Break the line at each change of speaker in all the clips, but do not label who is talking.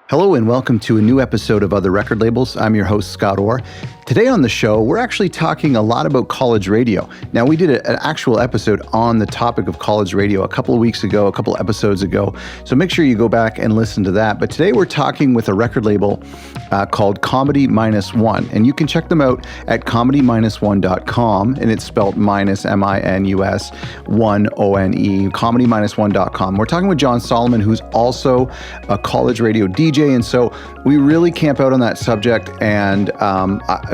Hello and welcome to a new episode of Other Record Labels. I'm your host, Scott Orr. Today on the show, we're actually talking a lot about college radio. Now, we did an actual episode on the topic of college radio a couple of weeks ago, a couple episodes ago, so make sure you go back and listen to that. But today we're talking with a record label called Comedy Minus One, and you can check them out at comedy-one.com, and it's spelled minus, M-I-N-U-S, 1-O-N-E, comedy-one.com. We're talking with Jon Solomon, who's also a college radio DJ, and so we really camp out on that subject, and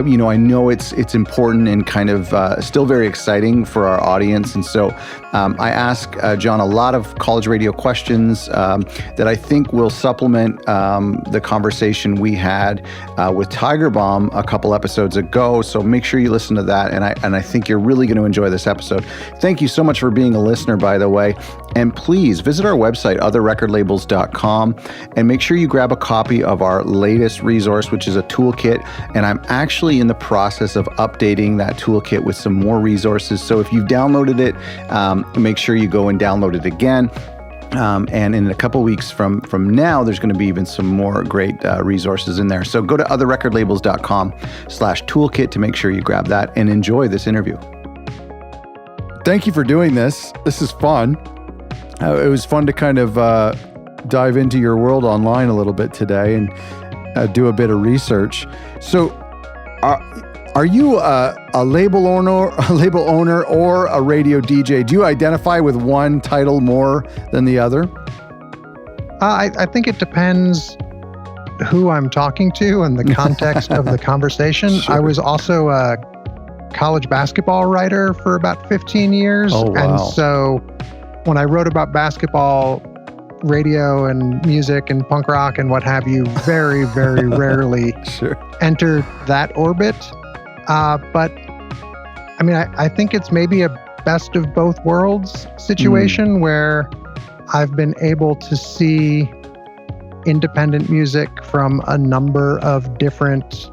I know it's important and kind of still very exciting for our audience, and so I asked Jon a lot of college radio questions that I think will supplement the conversation we had with Tiger Bomb a couple episodes ago, so make sure you listen to that, and I think you're really going to enjoy this episode. Thank you so much for being a listener, by the way, and please visit our website, otherrecordlabels.com, and make sure you grab a copy of our latest resource, which is a toolkit, and I'm actually in the process of updating that toolkit with some more resources, so if you've downloaded it, make sure you go and download it again. And in a couple weeks from now, there's going to be even some more great resources in there. So go to otherrecordlabels.com/toolkit to make sure you grab that and enjoy this interview. Thank you for doing this. This is fun. It was fun to kind of dive into your world online a little bit today and do a bit of research. So are you a label owner or a radio DJ? Do you identify with one title more than the other?
I think it depends who I'm talking to and the context of the conversation. Sure. I was also a college basketball writer for about 15 years.
Oh, wow.
And so when I wrote about basketball, radio and music and punk rock and what have you, very, very rarely entered that orbit. But I mean, I think it's maybe a best of both worlds situation where I've been able to see independent music from a number of different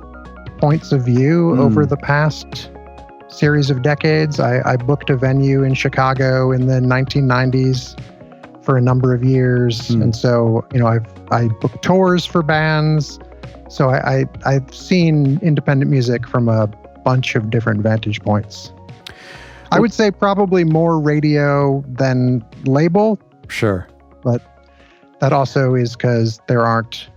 points of view over the past series of decades. I booked a venue in Chicago in the 1990s for a number of years. And so, I booked tours for bands. So I've seen independent music from a bunch of different vantage points. I would say probably more radio than label.
Sure.
But that also is because there aren't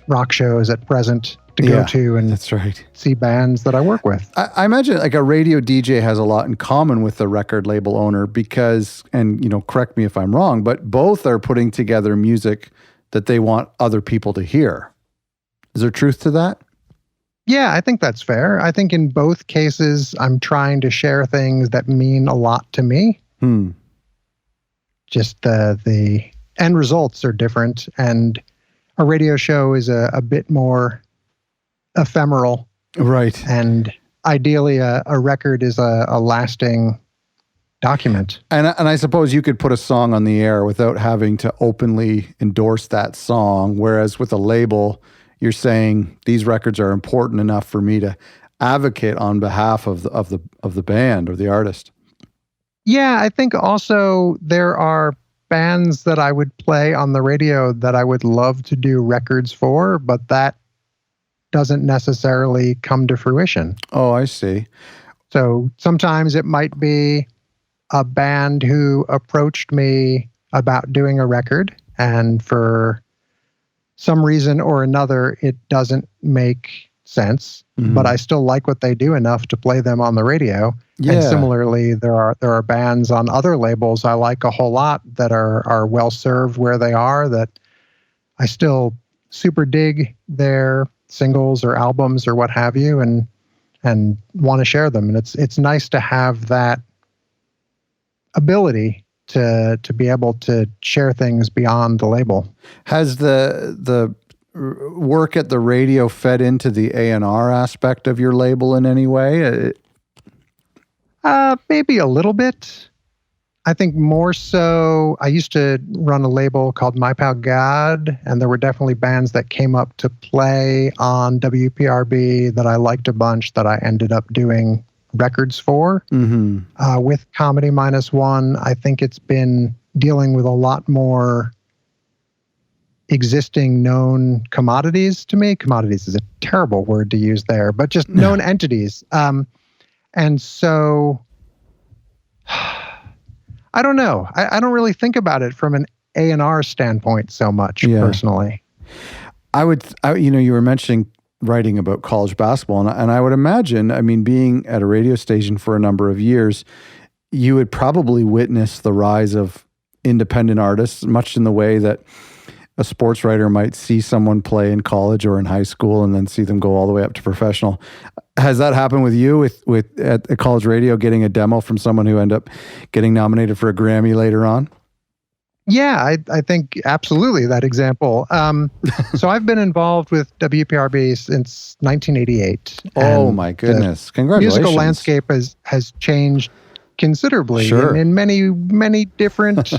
rock shows at present to go to and
that's right.
see bands that I work with.
I imagine like a radio DJ has a lot in common with the record label owner because, and correct me if I'm wrong, but both are putting together music that they want other people to hear. Is there truth to that?
Yeah, I think that's fair. I think in both cases, I'm trying to share things that mean a lot to me. Just the end results are different, and a radio show is a bit more ephemeral.
Right.
And ideally, a record is a lasting document.
And I suppose you could put a song on the air without having to openly endorse that song, whereas with a label, you're saying these records are important enough for me to advocate on behalf of the band or the artist.
Yeah, I think also there are bands that I would play on the radio that I would love to do records for, but that doesn't necessarily come to fruition.
Oh, I see.
So sometimes it might be a band who approached me about doing a record, and for some reason or another, it doesn't make sense, but I still like what they do enough to play them on the radio. Yeah. And similarly, there are bands on other labels I like a whole lot that are well served where they are, that I still super dig their singles or albums or what have you, and want to share them. And it's nice to have that ability to be able to share things beyond the label.
Has the work at the radio fed into the A&R aspect of your label in any way?
Maybe a little bit. I think more so, I used to run a label called My Pal God, and there were definitely bands that came up to play on WPRB that I liked a bunch that I ended up doing records for. With Comedy Minus One, I think it's been dealing with a lot more existing known commodities to me. Commodities is a terrible word to use there, but just known entities. And so I don't know. I don't really think about it from an A&R standpoint so much personally.
You were mentioning writing about college basketball, and I would imagine, I mean, being at a radio station for a number of years, you would probably witness the rise of independent artists, much in the way that a sports writer might see someone play in college or in high school and then see them go all the way up to professional. Has that happened with you at college radio, getting a demo from someone who ended up getting nominated for a Grammy later on?
Yeah, I think absolutely that example. So I've been involved with WPRB since 1988.
Oh my goodness. Congratulations.
The musical landscape has changed considerably in many, many different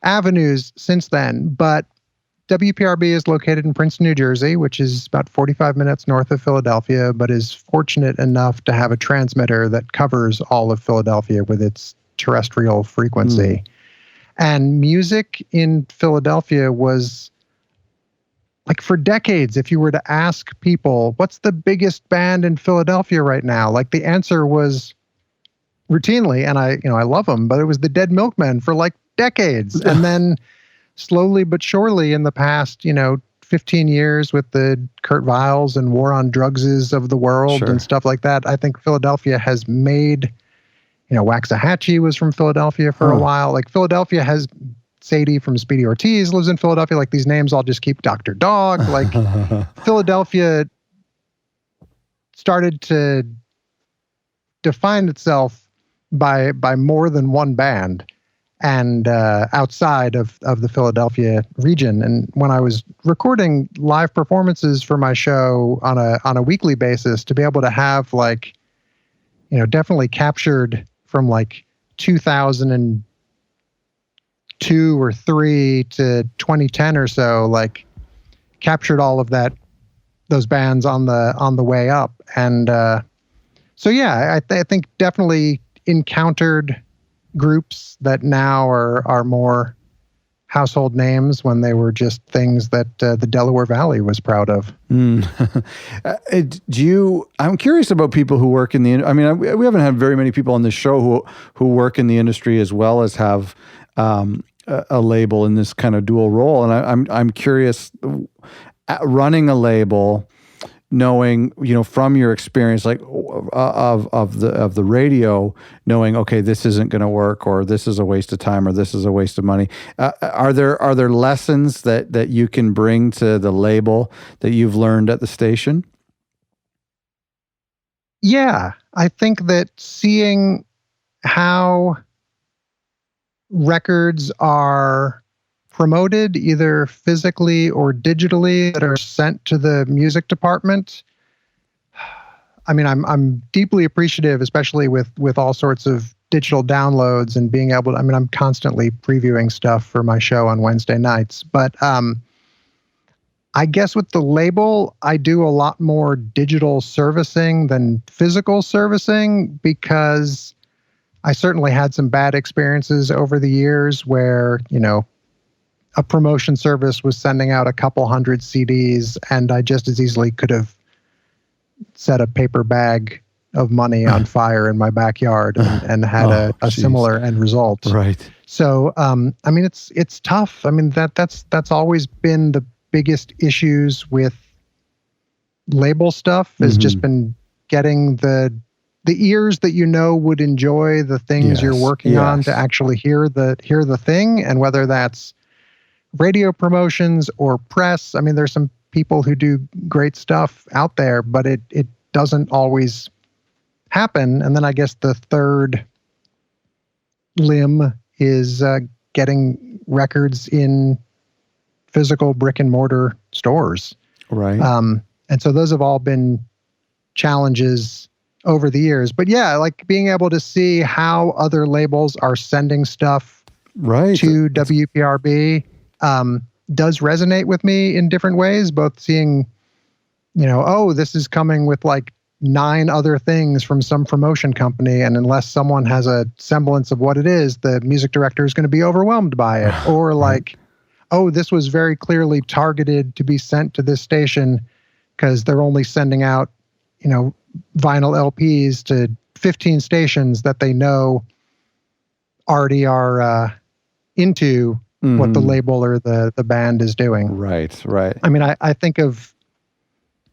avenues since then. But WPRB is located in Princeton, New Jersey, which is about 45 minutes north of Philadelphia, but is fortunate enough to have a transmitter that covers all of Philadelphia with its terrestrial frequency. And music in Philadelphia was, like, for decades, if you were to ask people, what's the biggest band in Philadelphia right now? Like, the answer was routinely, and I love them, but it was the Dead Milkmen for like decades. And then slowly but surely in the past, 15 years with the Kurt Weils and War on Drugses of the world and stuff like that, I think Philadelphia has made, Waxahachie was from Philadelphia for a while. Like, Philadelphia has Sadie from Speedy Ortiz lives in Philadelphia. Like, these names all just keep Dr. Dog. Like, Philadelphia started to define itself by more than one band and outside of the Philadelphia region. And when I was recording live performances for my show on a weekly basis, to be able to have, like, definitely captured from like 2002 or 3 to 2010 or so, like, captured all of those bands on the way up. And so yeah, I think definitely encountered groups that now are more household names when they were just things that the Delaware Valley was proud of. I'm curious about people who work in the, I mean, we haven't had very many people on this show who work in the industry as well as have a label in this kind of dual role. And I'm curious, running a label, knowing, from your experience, like of the radio, knowing, okay, this isn't going to work, or this is a waste of time, or this is a waste of money. Are there lessons that you can bring to the label that you've learned at the station? Yeah, I think that seeing how records are promoted either physically or digitally that are sent to the music department. I mean, I'm deeply appreciative, especially with all sorts of digital downloads and being able to, I mean, I'm constantly previewing stuff for my show on Wednesday nights, but I guess with the label, I do a lot more digital servicing than physical servicing, because I certainly had some bad experiences over the years where, a promotion service was sending out a couple hundred CDs, and I just as easily could have set a paper bag of money on fire in my backyard and had a similar end result.
Right.
So, I mean, it's tough. I mean, that's always been the biggest issues with label stuff, has just been getting the ears that would enjoy the things you're working on to actually hear the thing, and whether that's radio promotions or press. I mean, there's some people who do great stuff out there, but it doesn't always happen. And then I guess the third limb is getting records in physical brick and mortar stores.
Right.
And so those have all been challenges over the years. But yeah, like being able to see how other labels are sending stuff to WPRB does resonate with me in different ways, both seeing, this is coming with like 9 other things from some promotion company, and unless someone has a semblance of what it is, the music director is going to be overwhelmed by it. Or like, oh, this was very clearly targeted to be sent to this station because they're only sending out, vinyl LPs to 15 stations that they know already are into what the label or the band is doing.
Right.
I mean, I think of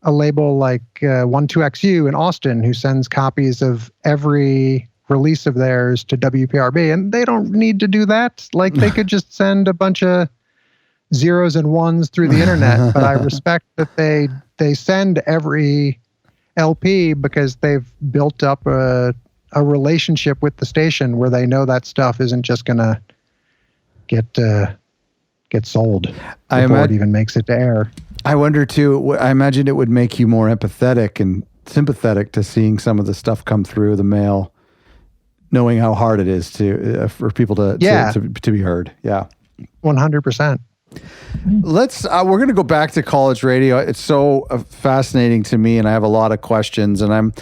a label like 12XU in Austin who sends copies of every release of theirs to WPRB, and they don't need to do that. Like, they could just send a bunch of zeros and ones through the internet, but I respect that they send every LP because they've built up a relationship with the station where they know that stuff isn't just gonna get sold before it even makes it to air.
I wonder too, I imagine it would make you more empathetic and sympathetic to seeing some of the stuff come through the mail, knowing how hard it is for people to be heard. Yeah.
100%.
Let's we're going to go back to college radio. It's so fascinating to me, and I have a lot of questions, and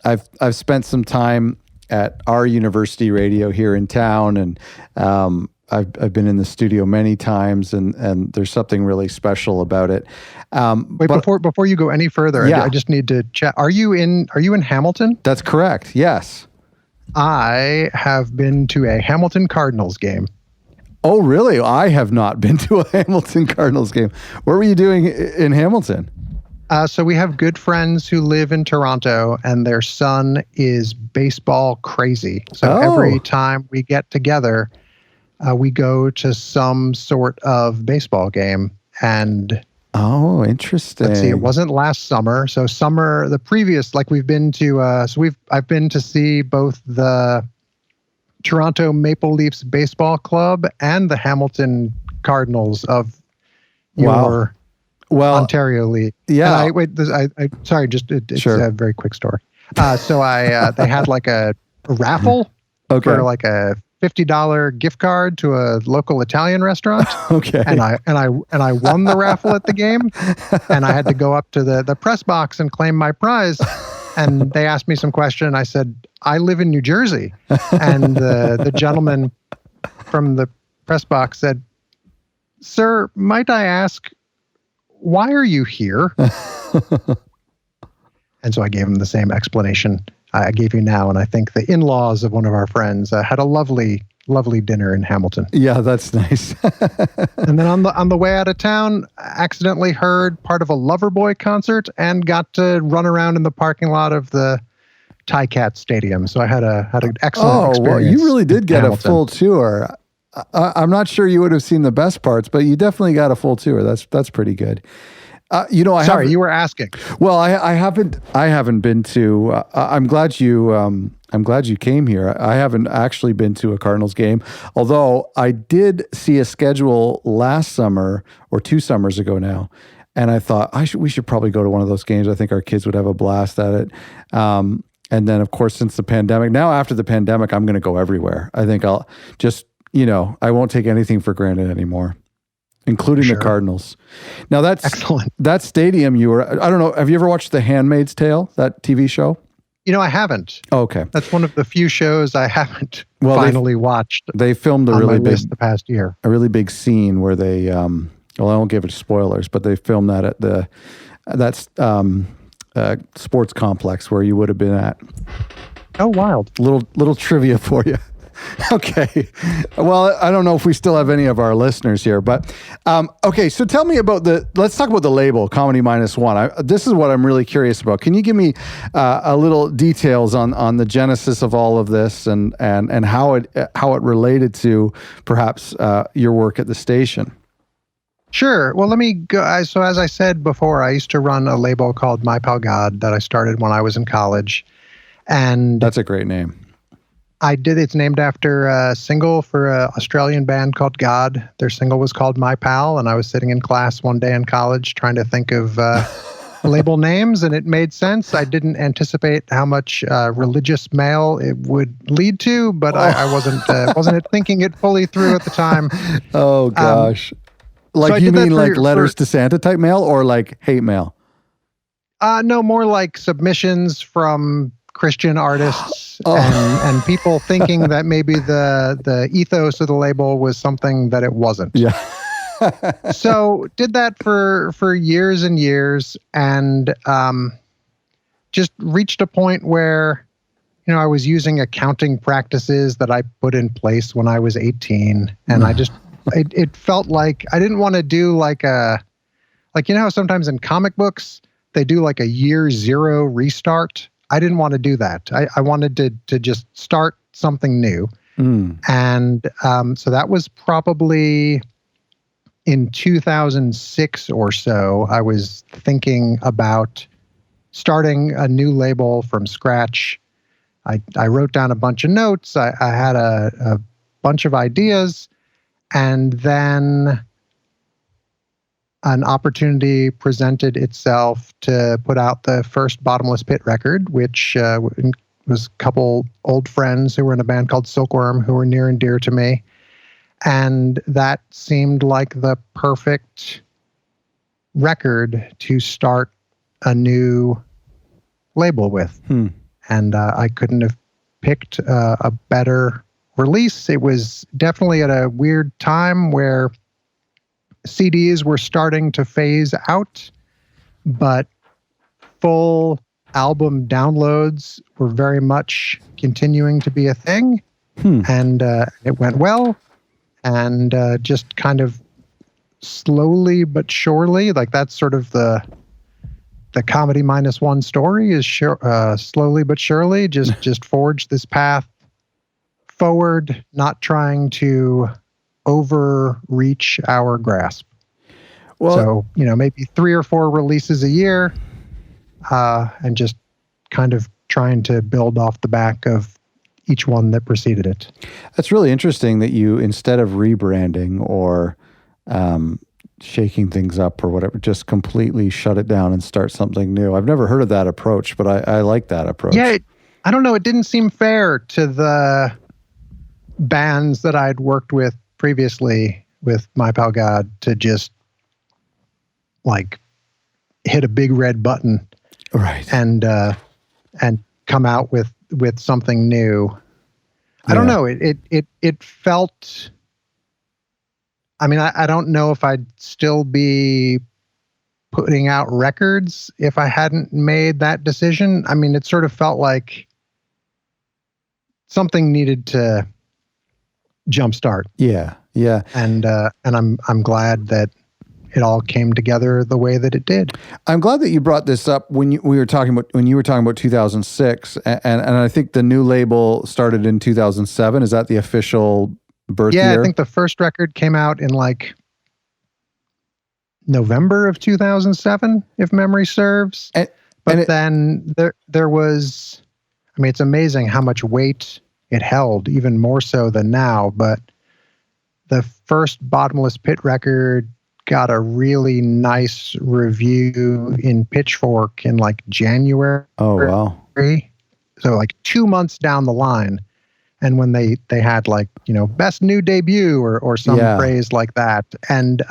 I've spent some time at our university radio here in town, and I've been in the studio many times, and there's something really special about it.
Wait, before you go any further, I just need to chat. Are you in Hamilton?
That's correct. Yes.
I have been to a Hamilton Cardinals game.
Oh, really? I have not been to a Hamilton Cardinals game. What were you doing in Hamilton?
So we have good friends who live in Toronto, and their son is baseball crazy. So every time we get together, we go to some sort of baseball game. And
oh, interesting.
Let's see, it wasn't last summer. So the previous, like we've been to, I've been to see both the Toronto Maple Leafs Baseball Club and the Hamilton Cardinals of your Ontario League.
Yeah.
Sorry, it's a very quick story. They had like a raffle for like a $50 gift card to a local Italian restaurant.
Okay.
And I won the raffle at the game, and I had to go up to the press box and claim my prize. And they asked me some question. I said, I live in New Jersey. And the gentleman from the press box said, sir, might I ask, why are you here? And so I gave him the same explanation I gave you now. And I think the in-laws of one of our friends had a lovely dinner in Hamilton.
Yeah, that's nice.
And then on the way out of town, accidentally heard part of a Loverboy concert and got to run around in the parking lot of the Ticats Stadium. So I had an excellent experience. Oh, well,
you really did get
Hamilton.
A full tour. I'm not sure you would have seen the best parts, but you definitely got a full tour. That's pretty good.
Sorry, you were asking.
Well, I haven't been to. I'm glad you came here. I haven't actually been to a Cardinals game, although I did see a schedule last summer or 2 summers ago now, and I thought we should probably go to one of those games. I think our kids would have a blast at it. And then, of course, since the pandemic, now after the pandemic, I'm going to go everywhere. I think I'll just, I won't take anything for granted anymore, including the Cardinals. Now that's
excellent.
That stadium I don't know, have you ever watched The Handmaid's Tale, that TV show?
I haven't.
Oh, okay.
That's one of the few shows I haven't finally watched.
They filmed a really big
the past year.
A really big scene where they I won't give it spoilers, but they filmed that at that's sports complex where you would have been at.
Oh, wild.
Little trivia for you. Okay. Well, I don't know if we still have any of our listeners here, but okay. So tell me about let's talk about the label, Comedy -1. This is what I'm really curious about. Can you give me a little details on the genesis of all of this and how it related to perhaps your work at the station?
Sure. Well, let me go. So as I said before, I used to run a label called My Pal God that I started when I was in college. And
that's a great name.
I did. It's named after a single for an Australian band called God. Their single was called My Pal, and I was sitting in class one day in college trying to think of label names, and it made sense. I didn't anticipate how much religious mail it would lead to, but I wasn't thinking it fully through at the time.
Oh gosh! Like, so you mean like letters to Santa type mail, or like hate mail?
No, more like submissions from Christian artists and people thinking that maybe the ethos of the label was something that it wasn't.
Yeah.
So did that for years and years, and just reached a point where, I was using accounting practices that I put in place when I was 18, and I just it felt like I didn't want to do like how sometimes in comic books they do like a year zero restart. I didn't want to do that. I wanted to just start something new. And so that was probably in 2006 or so. I was thinking about starting a new label from scratch. I wrote down a bunch of notes. I had a bunch of ideas, and then an opportunity presented itself to put out the first Bottomless Pit record, which was a couple old friends who were in a band called Silkworm who were near and dear to me. And that seemed like the perfect record to start a new label with. And I couldn't have picked a better release. It was definitely at a weird time where CDs were starting to phase out, but full album downloads were very much continuing to be a thing. And it went well, and just kind of slowly but surely, like that's sort of the comedy -1 story is slowly but surely just forged this path forward, not trying to overreach our grasp. Well, so, maybe 3 or 4 releases a year, and just kind of trying to build off the back of each one that preceded it.
That's really interesting that you, instead of rebranding or shaking things up or whatever, just completely shut it down and start something new. I've never heard of that approach, but I like that approach.
Yeah, I don't know. It didn't seem fair to the bands that I'd worked with previously with My Pal God to just like hit a big red button,
right?
And come out with something new. I don't know. It felt. I mean, I don't know if I'd still be putting out records if I hadn't made that decision. I mean, it sort of felt like something needed to jumpstart.
Yeah.
And I'm glad that it all came together the way that it did.
I'm glad that you brought this up when you were talking about 2006, and I think the new label started in 2007. Is that the official birth year?
I think the first record came out in like November of 2007, if memory serves. Then there was, I mean, it's amazing how much weight it held, even more so than now. But the first Bottomless Pit record got a really nice review in Pitchfork in like January.
Oh, wow.
So like 2 months down the line. And when they had like, best new debut or some phrase like that. And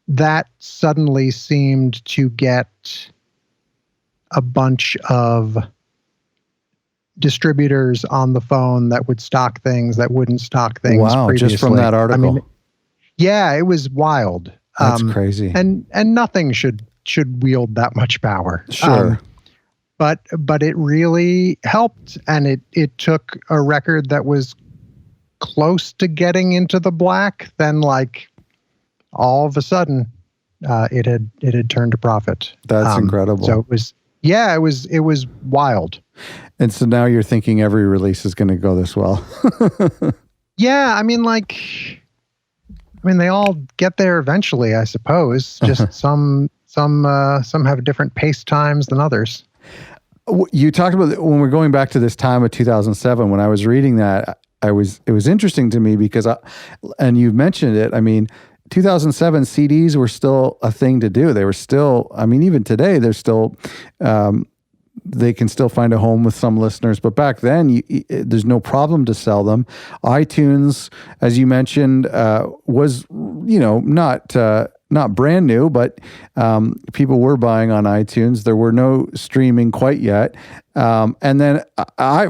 that suddenly seemed to get a bunch of distributors on the phone that would stock things that wouldn't stock things previously.
Just from that article.
I mean, yeah, it was wild.
That's crazy.
And nothing should wield that much power.
Sure.
But it really helped, and it took a record that was close to getting into the black, then like all of a sudden it had turned a profit.
That's incredible.
So it was wild.
And so now you're thinking every release is going to go this well.
Yeah, I mean they all get there eventually, I suppose. Just some have different pace times than others.
You talked about when we're going back to this time of 2007. When I was reading that, it was interesting to me because, and you mentioned it. I mean, 2007 CDs were still a thing to do. They were still. I mean, even today, they're still. They can still find a home with some listeners, but back then, there's no problem to sell them. iTunes, as you mentioned, was not brand new, but people were buying on iTunes. There were no streaming quite yet. And then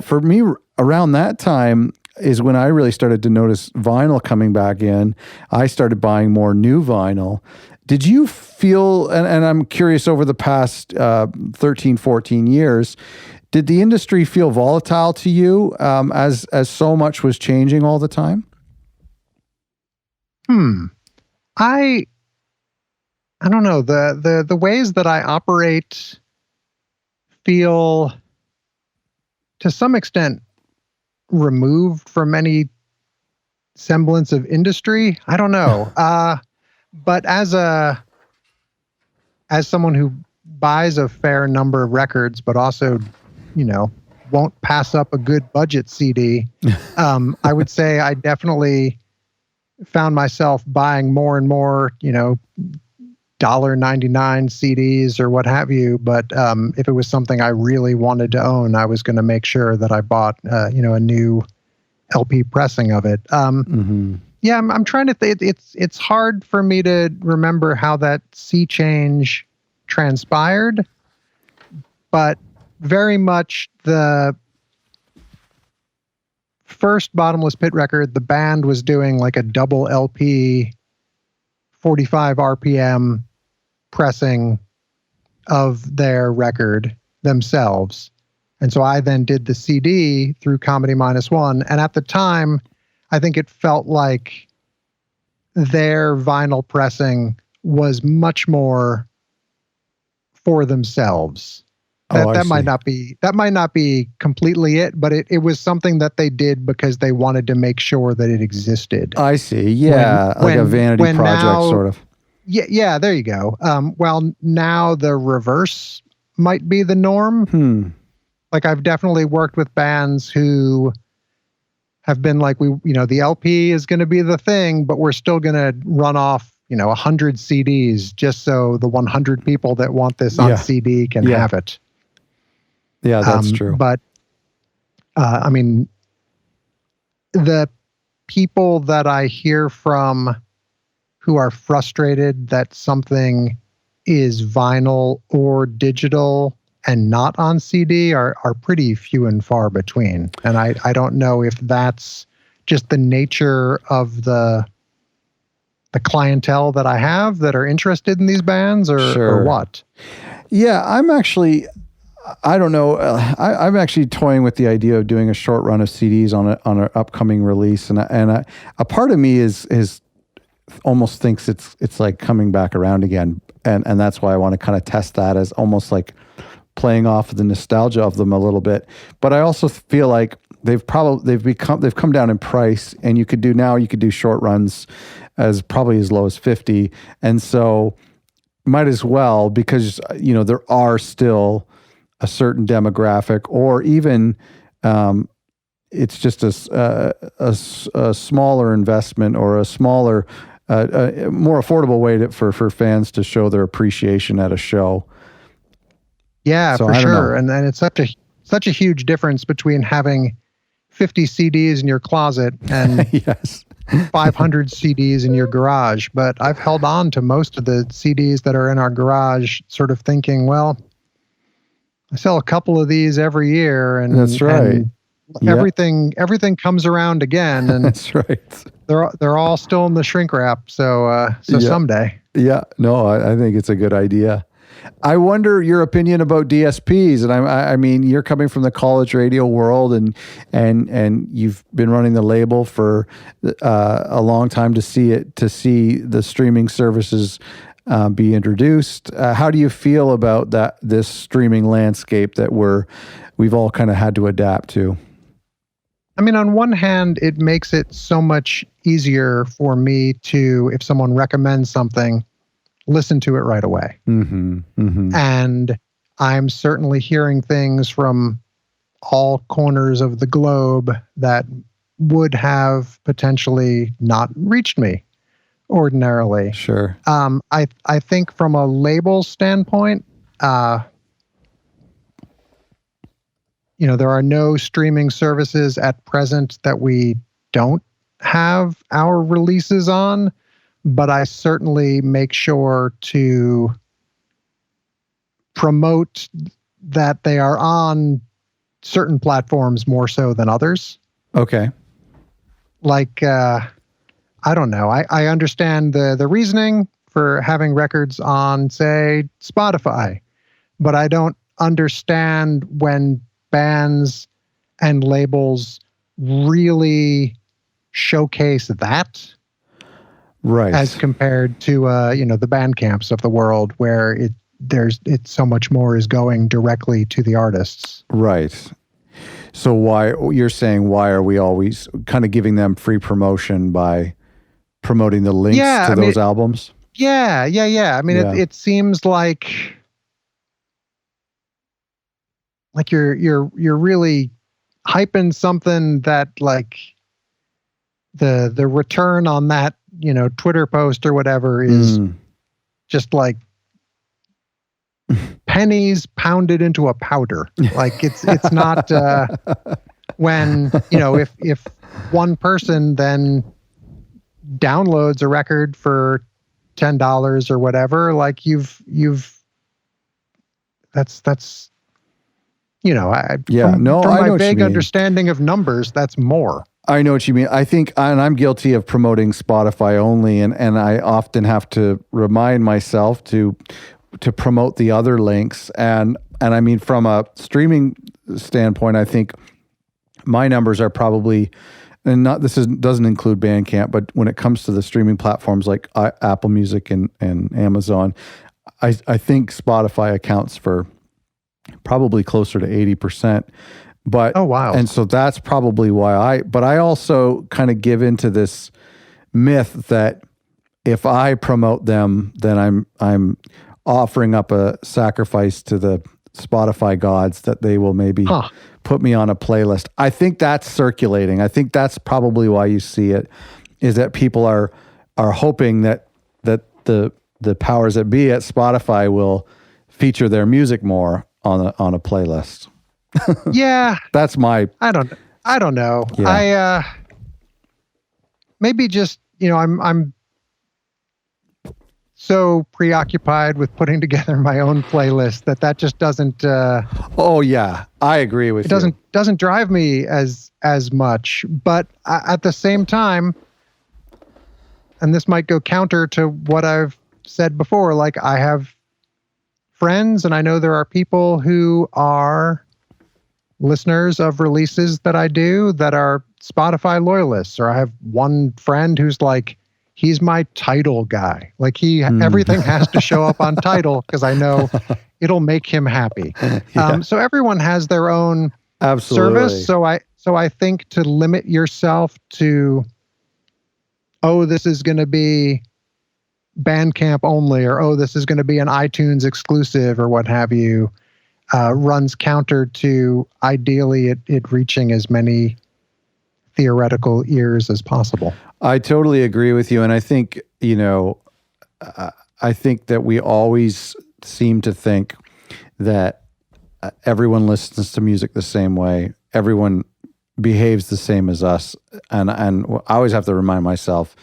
for me, around that time, is when I really started to notice vinyl coming back in. I started buying more new vinyl. Did you feel, and I'm curious, over the past 13, 14 years, did the industry feel volatile to you as so much was changing all the time?
I don't know. The ways that I operate feel to some extent removed from any semblance of industry. I don't know. But as someone who buys a fair number of records, but also, won't pass up a good budget CD, I would say I definitely found myself buying more and more, $1.99 CDs or what have you. But if it was something I really wanted to own, I was going to make sure that I bought, a new LP pressing of it. Yeah, I'm trying to think. It's hard for me to remember how that sea change transpired, but very much the first Bottomless Pit record, the band was doing like a double LP, 45 RPM pressing of their record themselves. And so I then did the CD through Comedy Minus One. And at the time, I think it felt like their vinyl pressing was much more for themselves. That might not be completely it, but it was something that they did because they wanted to make sure that it existed.
I see. Yeah, like a vanity project,
now,
sort of.
Yeah, there you go. Well, now the reverse might be the norm. Like I've definitely worked with bands who have been like, the LP is going to be the thing, but we're still going to run off, 100 CDs just so the 100 people that want this on CD can have it.
Yeah, that's true.
But, I mean, the people that I hear from who are frustrated that something is vinyl or digital and not on CD are pretty few and far between. And I don't know if that's just the nature of the clientele that I have that are interested in these bands or what.
Yeah, I don't know. I'm actually toying with the idea of doing a short run of CDs on an upcoming release, and a part of me is almost thinks it's like coming back around again, and that's why I want to kind of test that as almost like playing off the nostalgia of them a little bit. But I also feel like they've come down in price, and you could do short runs as probably as low as 50, and so might as well, because there are still a certain demographic, or even it's just a smaller investment or a smaller, more affordable way for fans to show their appreciation at a show.
Yeah, so for sure. And it's such a huge difference between having 50 CDs in your closet and
yes.
500 CDs in your garage. But I've held on to most of the CDs that are in our garage, sort of thinking, well, I sell a couple of these every year, and
that's right.
And everything comes around again, and
that's right.
They're all still in the shrink wrap. So someday.
Yeah, no, I think it's a good idea. I wonder your opinion about DSPs, and I mean, you're coming from the college radio world, and you've been running the label for a long time to see the streaming services be introduced. How do you feel about this streaming landscape that we've all kind of had to adapt to?
I mean, on one hand, it makes it so much easier for me to, if someone recommends something, listen to it right away.
Mm-hmm, mm-hmm.
And I'm certainly hearing things from all corners of the globe that would have potentially not reached me ordinarily.
Sure.
I think from a label standpoint, there are no streaming services at present that we don't have our releases on, but I certainly make sure to promote that they are on certain platforms more so than others.
Okay.
Like, I don't know. I understand the reasoning for having records on, say, Spotify, but I don't understand when bands and labels really showcase that,
right,
as compared to the Bandcamps of the world, where it's so much more is going directly to the artists.
right. So why are we always kind of giving them free promotion by promoting the links to those albums?
Yeah. I mean, it seems like you're really hyping something that, like, the return on that, Twitter post or whatever is just like pennies pounded into a powder. Like, it's not when, if one person then downloads a record for $10 or whatever, like that's from my vague understanding of numbers, that's more.
I know what you mean. I think, and I'm guilty of promoting Spotify only, and I often have to remind myself to promote the other links. And I mean, from a streaming standpoint, I think my numbers are probably, and doesn't include Bandcamp, but when it comes to the streaming platforms like Apple Music and Amazon, I think Spotify accounts for probably closer to 80%. But,
oh, wow.
And so that's probably why but I also kind of give into this myth that if I promote them, then I'm offering up a sacrifice to the Spotify gods that they will maybe put me on a playlist. I think that's circulating. I think that's probably why you see it, is that people are hoping that the powers that be at Spotify will feature their music more on a playlist.
Yeah.
That's my...
I don't know.
Yeah.
I maybe just, I'm so preoccupied with putting together my own playlist that just doesn't
oh yeah, I agree with you.
It doesn't drive me as much, but at the same time, and this might go counter to what I've said before, like, I have friends and I know there are people who are listeners of releases that I do that are Spotify loyalists, or I have one friend who's like, he's my Tidal guy. Like, everything has to show up on Tidal because I know it'll make him happy. Yeah. So everyone has their own service. So I think to limit yourself to, this is going to be Bandcamp only, or this is going to be an iTunes exclusive, or what have you, runs counter to ideally it reaching as many theoretical ears as possible.
I totally agree with you. And I think, I think that we always seem to think that everyone listens to music the same way. Everyone behaves the same as us. And I always have to remind myself,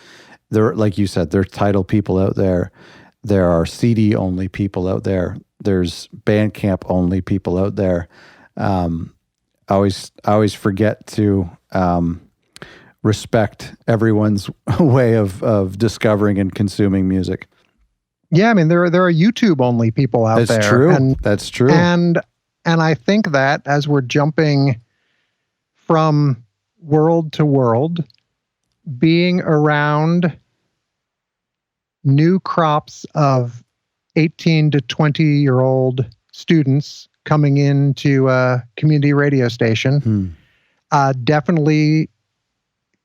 like you said, there are Tidal people out there. There are CD only people out there. There's Bandcamp only people out there. I always forget to respect everyone's way of discovering and consuming music.
Yeah, I mean, there are YouTube only people out there.
That's true. That's true.
And I think that as we're jumping from world to world, being around new crops of 18 to 20-year-old students coming into a community radio station definitely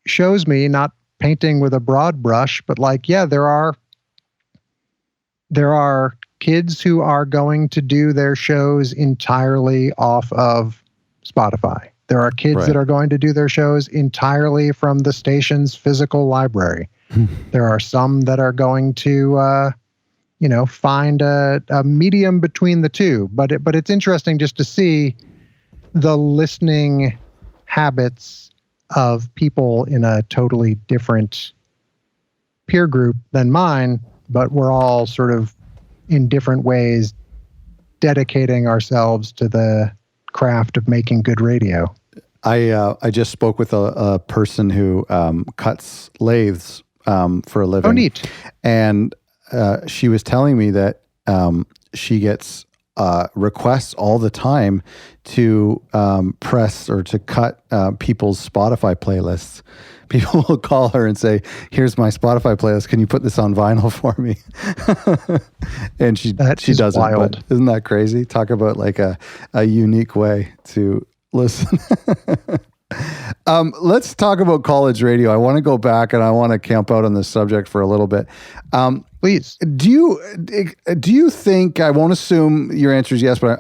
shows me, not painting with a broad brush, but like, yeah, there are kids who are going to do their shows entirely off of Spotify. There are kids that are going to do their shows entirely from the station's physical library. There are some that are going to, find a medium between the two. But it's interesting just to see the listening habits of people in a totally different peer group than mine, but we're all sort of in different ways dedicating ourselves to the craft of making good radio.
I just spoke with a person who cuts lathes for a living.
Oh, neat.
And she was telling me that she gets requests all the time to press or to cut people's Spotify playlists. People will call her and say, "Here's my Spotify playlist. Can you put this on vinyl for me?" And she does
wild.
it. But isn't that crazy? Talk about like a unique way to listen. Let's talk about college radio. I want to go back and I want to camp out on this subject for a little bit.
Please.
Do you think, I won't assume your answer is yes, but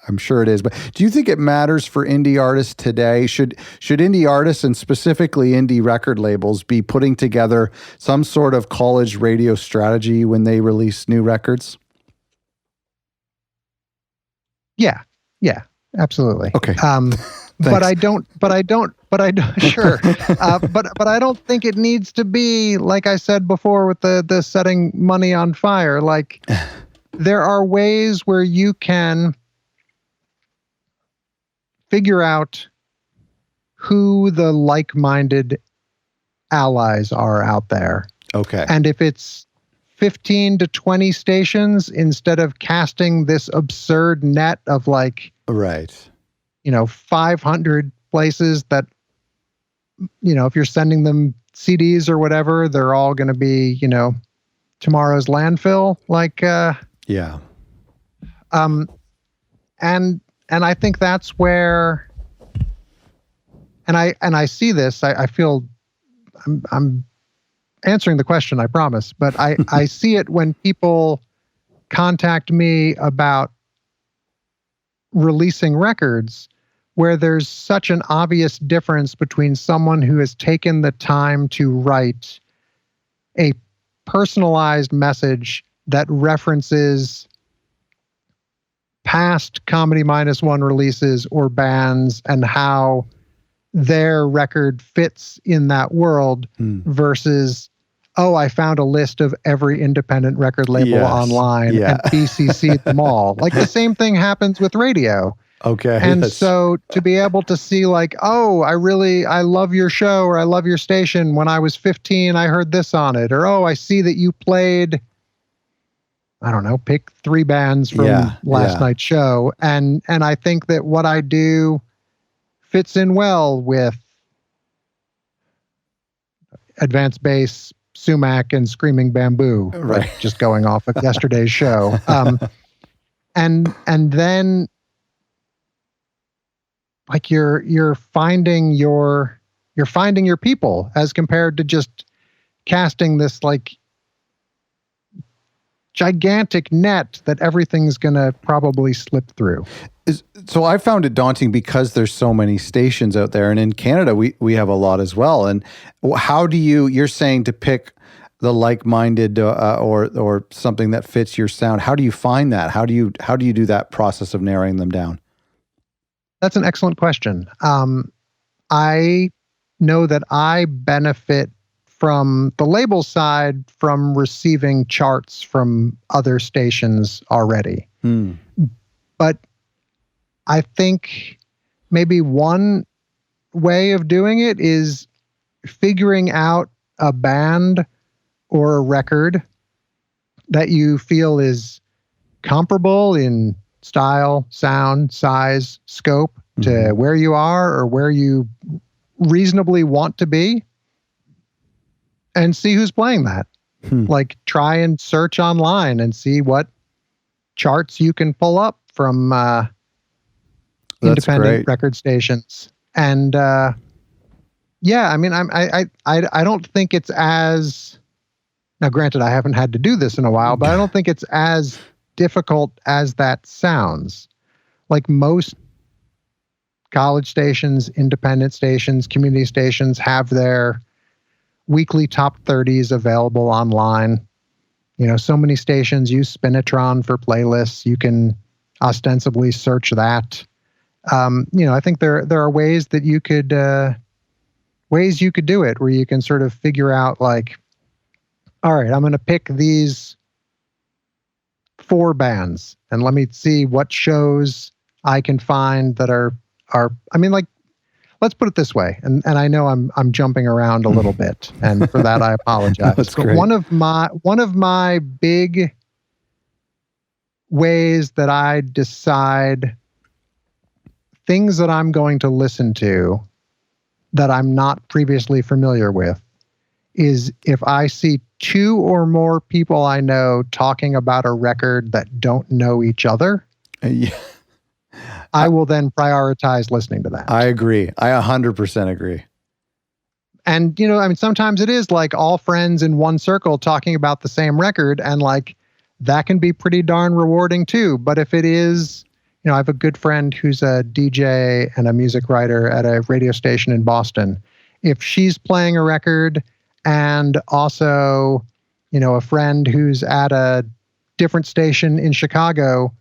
I'm sure it is, but do you think it matters for indie artists today? Should indie artists and specifically indie record labels be putting together some sort of college radio strategy when they release new records?
Yeah, absolutely.
Okay.
But I don't, sure. But I don't think it needs to be, like I said before with the setting money on fire. Like, there are ways where you can figure out who the like-minded allies are out there.
Okay.
And if it's 15 to 20 stations, instead of casting this absurd net of like,
right,
500 places that, if you're sending them CDs or whatever, they're all going to be, tomorrow's landfill. Like,
yeah.
And I think that's where, and I see this, I feel I'm answering the question, I promise, but I see it when people contact me about releasing records, where there's such an obvious difference between someone who has taken the time to write a personalized message that references past Comedy Minus One releases or bands and how their record fits in that world versus, oh, I found a list of every independent record label online and BCC'd them all. Like, the same thing happens with radio.
Okay.
And so to be able to see like, oh, I love your show, or I love your station. When I was 15, I heard this on it. Or, oh, I see that you played, I don't know, pick 3 bands from last night's show. And I think that what I do fits in well with Advanced Bass, Sumac, and Screaming Bamboo.
Right.
Like, just going off of yesterday's show. And then, like, you're finding your people, as compared to just casting this like gigantic net that everything's gonna probably slip through.
So I found it daunting because there's so many stations out there, and in Canada we have a lot as well. And how do you're saying to pick the like-minded or something that fits your sound? How do you find that? How do you do that process of narrowing them down?
That's an excellent question. I know that I benefit from the label side from receiving charts from other stations already. But I think maybe one way of doing it is figuring out a band or a record that you feel is comparable in style, sound, size, scope to where you are or where you reasonably want to be, and see who's playing that. Like, try and search online and see what charts you can pull up from independent record stations. And I mean, I don't think it's as, now granted, I haven't had to do this in a while, but I don't think it's as difficult as that sounds. Like, most college stations, independent stations, community stations have their weekly top 30s available online. So many stations use Spinitron for playlists. You can ostensibly search that. I think there are ways that you could do it, where you can sort of figure out like, all right, I'm going to pick these 4 bands and let me see what shows I can find that are, I mean, like, let's put it this way, and I know I'm jumping around a little bit, and for that I apologize.
That's
but
great.
one of my big ways that I decide things that I'm going to listen to that I'm not previously familiar with is if I see two or more people I know talking about a record that don't know each other.
Yeah.
I will then prioritize listening to that.
I agree. I 100% agree.
And, sometimes it is like all friends in one circle talking about the same record, and like that can be pretty darn rewarding too. But if it is, I have a good friend who's a DJ and a music writer at a radio station in Boston. If she's playing a record and also, a friend who's at a different station in Chicago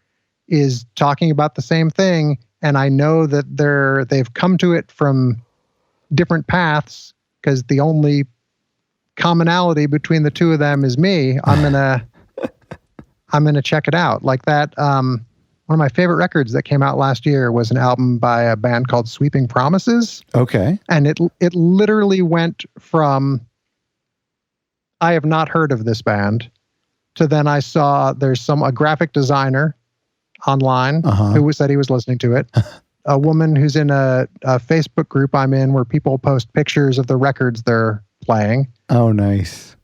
is talking about the same thing, and I know that they've come to it from different paths because the only commonality between the two of them is me, I'm gonna check it out. Like that, one of my favorite records that came out last year was an album by a band called Sweeping Promises.
Okay.
And it literally went from I have not heard of this band to then I saw there's a graphic designer online who said he was listening to it. A woman who's in a Facebook group I'm in where people post pictures of the records they're playing.
Oh, nice.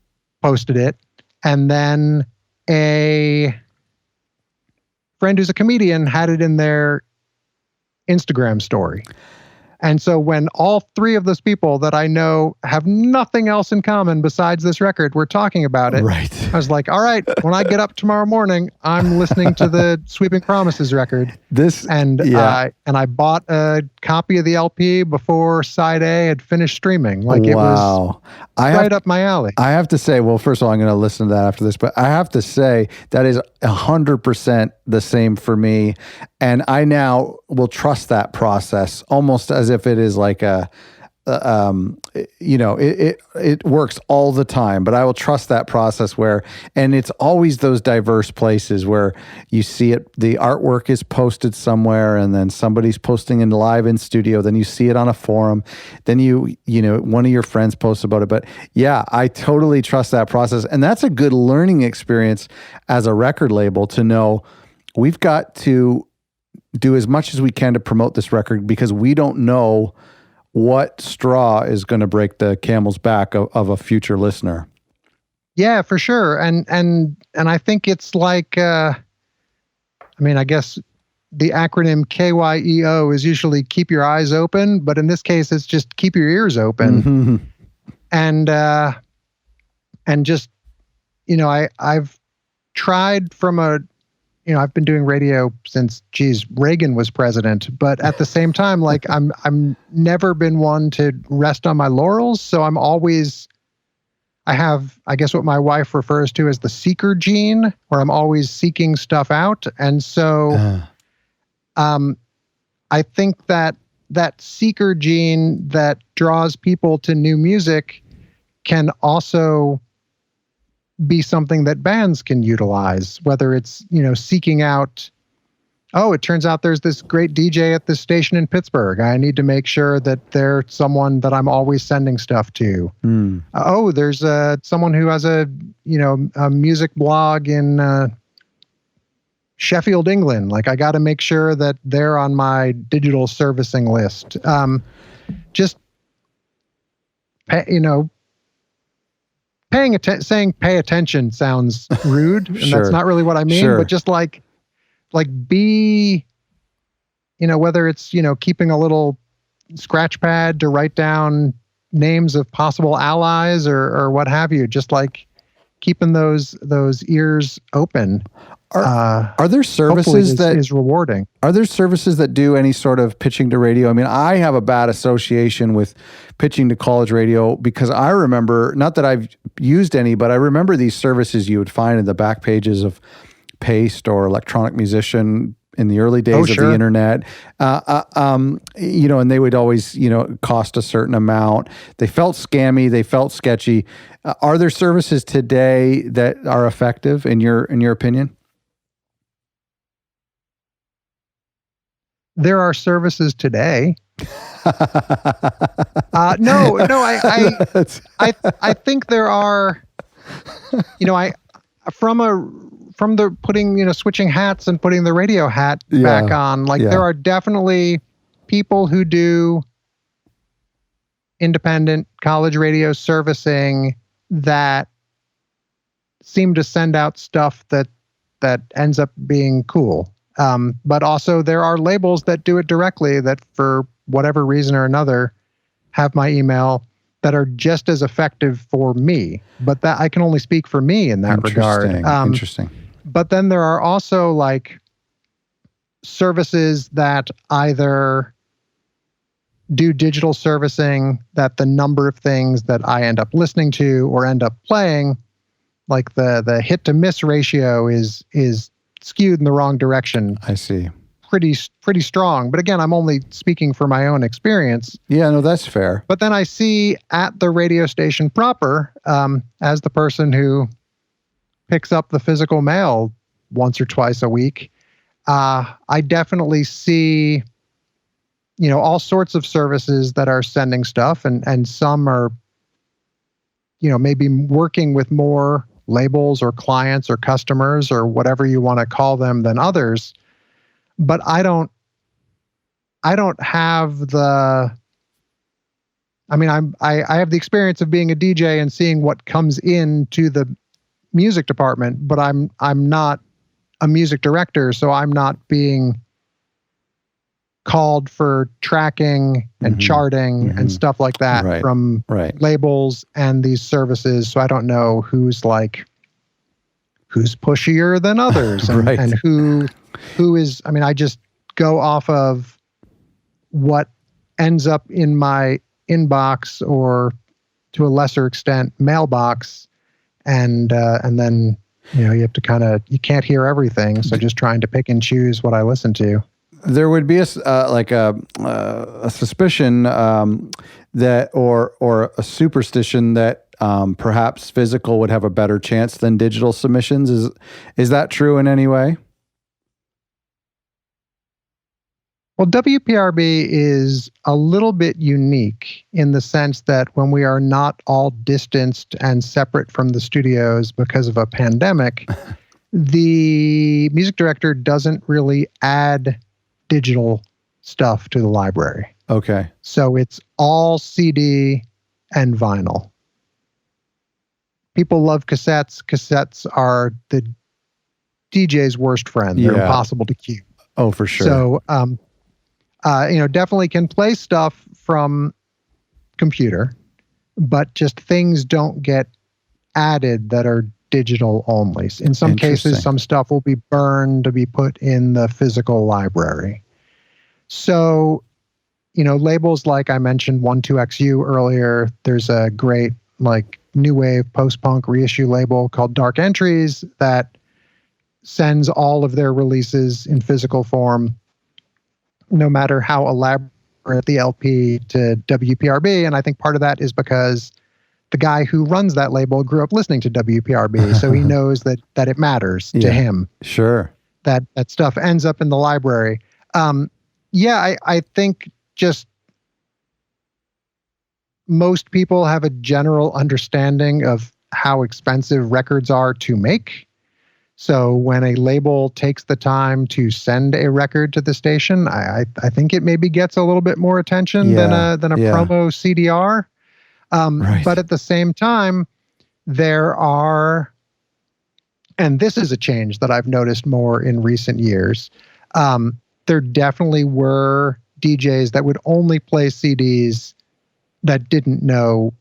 Posted it. And then a friend who's a comedian had it in their Instagram story. And so when all three of those people that I know have nothing else in common besides this record were talking about it,
right.
I was like, all right, when I get up tomorrow morning, I'm listening to the Sweeping Promises record. I bought a copy of the LP before Side A had finished streaming. Like it was right up my alley.
I have to say, well, first of all, I'm going to listen to that after this, but I have to say that is 100% the same for me. And I now will trust that process almost as if it is like it works all the time, but I will trust that process and it's always those diverse places where you see it, the artwork is posted somewhere and then somebody's posting in live in studio, then you see it on a forum, then one of your friends posts about it. But yeah, I totally trust that process. And that's a good learning experience as a record label to know we've got to do as much as we can to promote this record because we don't know what straw is going to break the camel's back of a future listener.
Yeah, for sure. And I think it's like, I guess the acronym KYEO is usually keep your eyes open, but in this case, it's just keep your ears open. Mm-hmm. And just, I've tried from I've been doing radio since, Reagan was president. But at the same time, like I'm never been one to rest on my laurels. So I have, I guess what my wife refers to as the seeker gene, where I'm always seeking stuff out. And so I think that seeker gene that draws people to new music can also be something that bands can utilize, whether it's, seeking out, it turns out there's this great DJ at this station in Pittsburgh. I need to make sure that they're someone that I'm always sending stuff to. There's someone who has a music blog in Sheffield, England. Like I got to make sure that they're on my digital servicing list. Saying pay attention sounds rude, and
Sure.
that's not really what I mean, but just like be, whether it's, keeping a little scratch pad to write down names of possible allies or what have you, just like keeping those ears open.
Are there services that
is rewarding?
Are there services that do any sort of pitching to radio? I mean, I have a bad association with pitching to college radio because I remember, not that I've used any, but I remember these services you would find in the back pages of Paste or Electronic Musician in the early days of the internet, and they would always, cost a certain amount. They felt scammy. They felt sketchy. Are there services today that are effective in your opinion?
There are services today. No, I think there are, from the putting, switching hats and putting the radio hat back on, there are definitely people who do independent college radio servicing that seem to send out stuff that ends up being cool. But also there are labels that do it directly that for whatever reason or another have my email that are just as effective for me. But that I can only speak for me in that regard.
Interesting.
But then there are also services that either do digital servicing that the number of things that I end up listening to or end up playing, like the hit to miss ratio is skewed in the wrong direction.
I see.
Pretty strong. But again, I'm only speaking for my own experience.
Yeah, no, that's fair.
But then I see at the radio station proper, as the person who picks up the physical mail once or twice a week, I definitely see all sorts of services that are sending stuff, and some are, maybe working with more labels or clients or customers or whatever you want to call them than others. But I don't have I have the experience of being a DJ and seeing what comes into the music department, but I'm not a music director, so I'm not being called for tracking and charting and stuff like that from labels and these services. So I don't know who's pushier than others and who is, I just go off of what ends up in my inbox or to a lesser extent mailbox. And then, you have to you can't hear everything. So just trying to pick and choose what I listen to.
There would be a suspicion that, or a superstition that perhaps physical would have a better chance than digital submissions. Is that true in any way?
Well, WPRB is a little bit unique in the sense that when we are not all distanced and separate from the studios because of a pandemic, the music director doesn't really add digital stuff to the library.
Okay.
So it's all CD and vinyl. People love cassettes. Cassettes are the DJ's worst friend. They're impossible to cue.
Oh, for sure.
So, definitely can play stuff from computer, but just things don't get added that are digital only. In some cases, some stuff will be burned to be put in the physical library. So, labels like I mentioned 12XU earlier, there's a great new wave post-punk reissue label called Dark Entries that sends all of their releases in physical form, no matter how elaborate the LP, to WPRB. And I think part of that is because the guy who runs that label grew up listening to WPRB, so he knows that it matters to him.
Sure.
That stuff ends up in the library. I think just most people have a general understanding of how expensive records are to make. So when a label takes the time to send a record to the station, I think it maybe gets a little bit more attention than a promo CDR. But at the same time, there are, and this is a change that I've noticed more in recent years, there definitely were DJs that would only play CDs that didn't know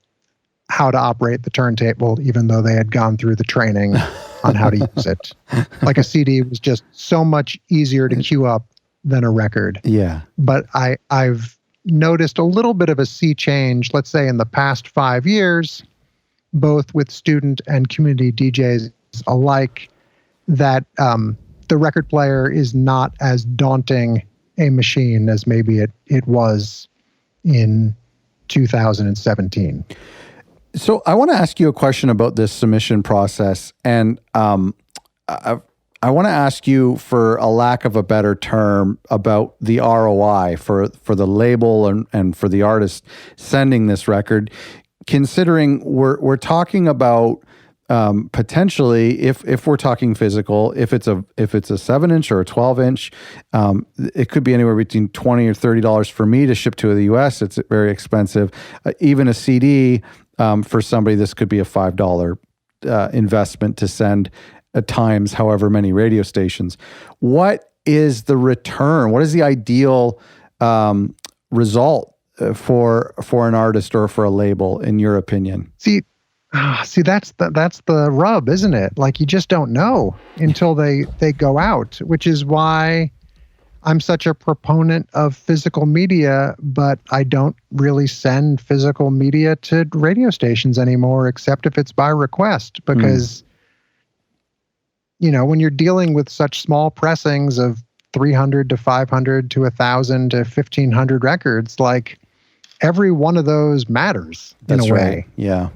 how to operate the turntable, even though they had gone through the training on how to use it. Like a CD was just so much easier to queue up than a record.
Yeah.
But I've noticed a little bit of a sea change, let's say in the past 5 years, both with student and community DJs alike, that the record player is not as daunting a machine as maybe it was in 2017.
So I want to ask you a question about this submission process. And I want to ask you, for a lack of a better term, about the ROI for the label and for the artist sending this record, considering we're talking about potentially, if we're talking physical, if it's a 7-inch or a 12-inch, it could be anywhere between $20 or $30 for me to ship to the US. It's very expensive. Even a CD, for somebody, this could be a $5 investment to send at times, however many radio stations. What is the return? What is the ideal result for an artist or for a label, in your opinion?
See, that's the rub, isn't it? Like, you just don't know until they go out, which is why I'm such a proponent of physical media, but I don't really send physical media to radio stations anymore, except if it's by request, because when you're dealing with such small pressings of 300 to 500 to 1,000 to 1,500 records, like, every one of those matters in a way.
Right. Yeah.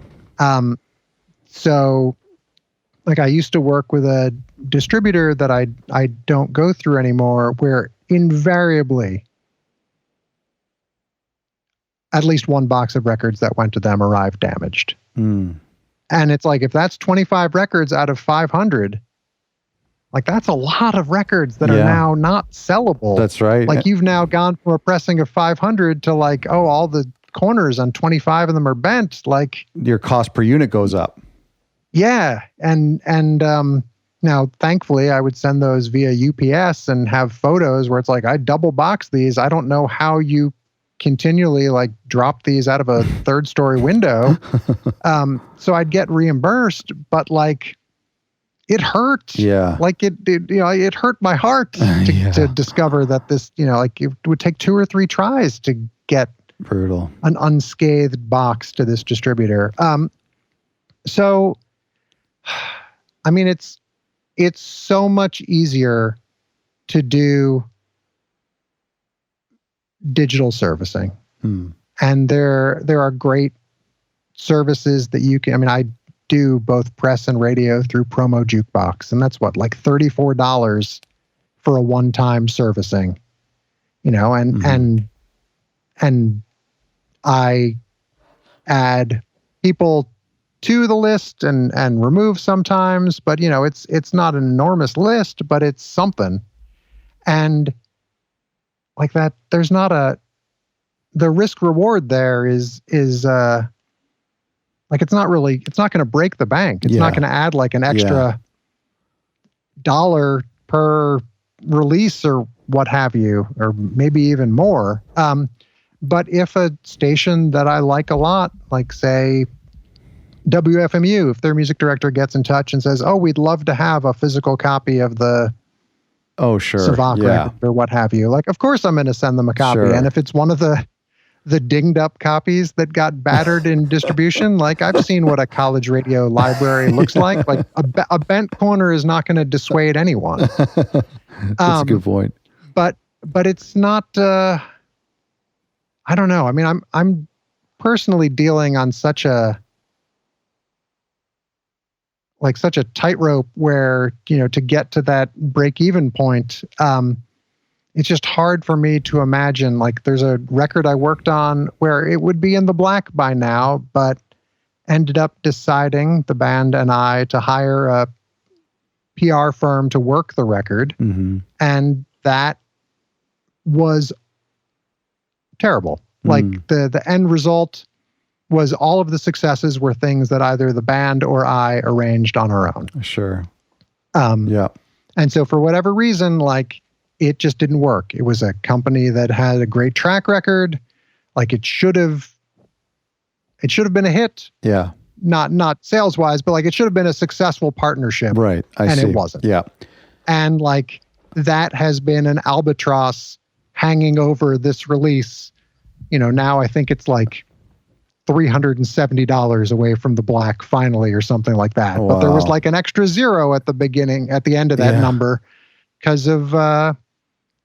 So, like, I used to work with a distributor that I don't go through anymore, where invariably at least one box of records that went to them arrived damaged. And it's like, if that's 25 records out of 500, like, that's a lot of records that are now not sellable.
That's right.
Like, you've now gone from a pressing of 500 to like, oh, all the corners on 25 of them are bent. Like,
your cost per unit goes up.
Yeah. And now, thankfully, I would send those via UPS and have photos where it's like, I double box these. I don't know how you continually like drop these out of a 3rd-story window. So I'd get reimbursed, but like, it hurt. Yeah. Like, it hurt my heart to discover that this, like, it would take 2 or 3 tries to get
brutal
an unscathed box to this distributor. So, I mean, it's so much easier to do digital servicing. And there are great services that you can, I mean, I do both press and radio through Promo Jukebox, and that's what, like $34 for a one-time servicing, and I add people to the list and remove sometimes, but it's not an enormous list, but it's something. And like that, there's not the risk reward there is like, it's not going to break the bank. It's not going to add like an extra $1 per release or what have you, or maybe even more. But if a station that I like a lot, like say WFMU, if their music director gets in touch and says, oh, we'd love to have a physical copy of the Savak record or what have you, like, of course I'm going to send them a copy. And if it's one of the dinged up copies that got battered in distribution, like, I've seen what a college radio library looks like. Like, a bent corner is not going to dissuade anyone.
That's a good point.
But it's not, I don't know. I mean, I'm personally dealing on such a tightrope where, to get to that break-even point, it's just hard for me to imagine. Like, there's a record I worked on where it would be in the black by now, but ended up deciding, the band and I, to hire a PR firm to work the record. And that was terrible. Like, the end result was all of the successes were things that either the band or I arranged on our own.
Sure.
And so for whatever reason, like, it just didn't work. It was a company that had a great track record. Like, it should have been a hit. Yeah. Not sales wise, but like, it should have been a successful partnership.
Right. I see.
It wasn't.
Yeah.
And like, that has been an albatross hanging over this release. Now I think it's like $370 away from the black finally, or something like that. Wow. But there was like an extra 0 at the end of that number, because of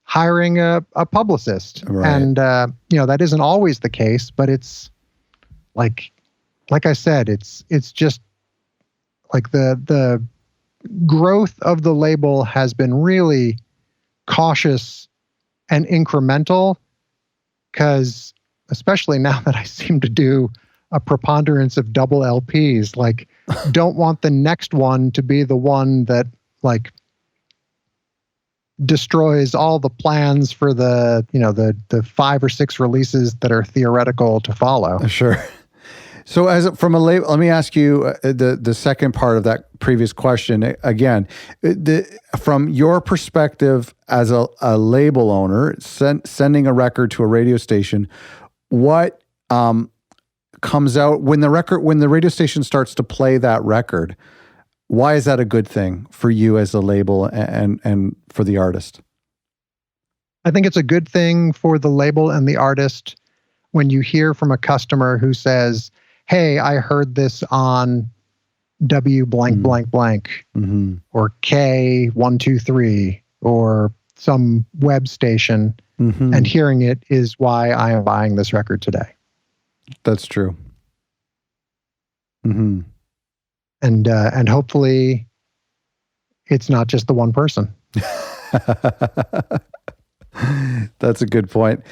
hiring a publicist. Right. And that isn't always the case, but it's like I said, it's just like the growth of the label has been really cautious and incremental, because especially now that I seem to do a preponderance of double LPs, like don't want the next one to be the one that like destroys all the plans for the 5 or 6 releases that are theoretical to follow.
Sure. So from a label, let me ask you the second part of that previous question again. From your perspective as a label owner, sending a record to a radio station, what comes out when the radio station starts to play that record? Why is that a good thing for you as a label and for the artist?
I think it's a good thing for the label and the artist when you hear from a customer who says, hey, I heard this on W blank blank blank, or K123, or some web station, and hearing it is why I am buying this record today.
That's true.
And hopefully it's not just the one person.
That's a good point.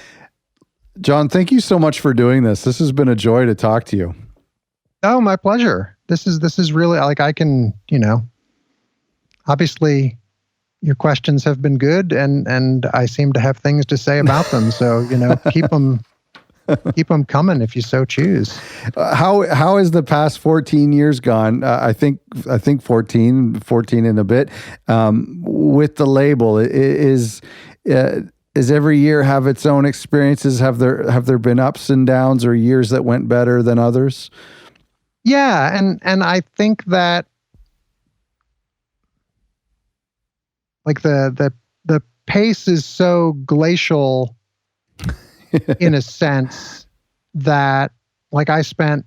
Jon, thank you so much for doing this. This has been a joy to talk to you.
Oh, my pleasure. This is really like, I can, obviously your questions have been good and I seem to have things to say about them. So, keep them coming if you so choose.
How has the past 14 years gone? I think 14 and a bit, with the label is every year have its own experiences? Have there been ups and downs or years that went better than others?
Yeah. And I think that like the pace is so glacial in a sense that like I spent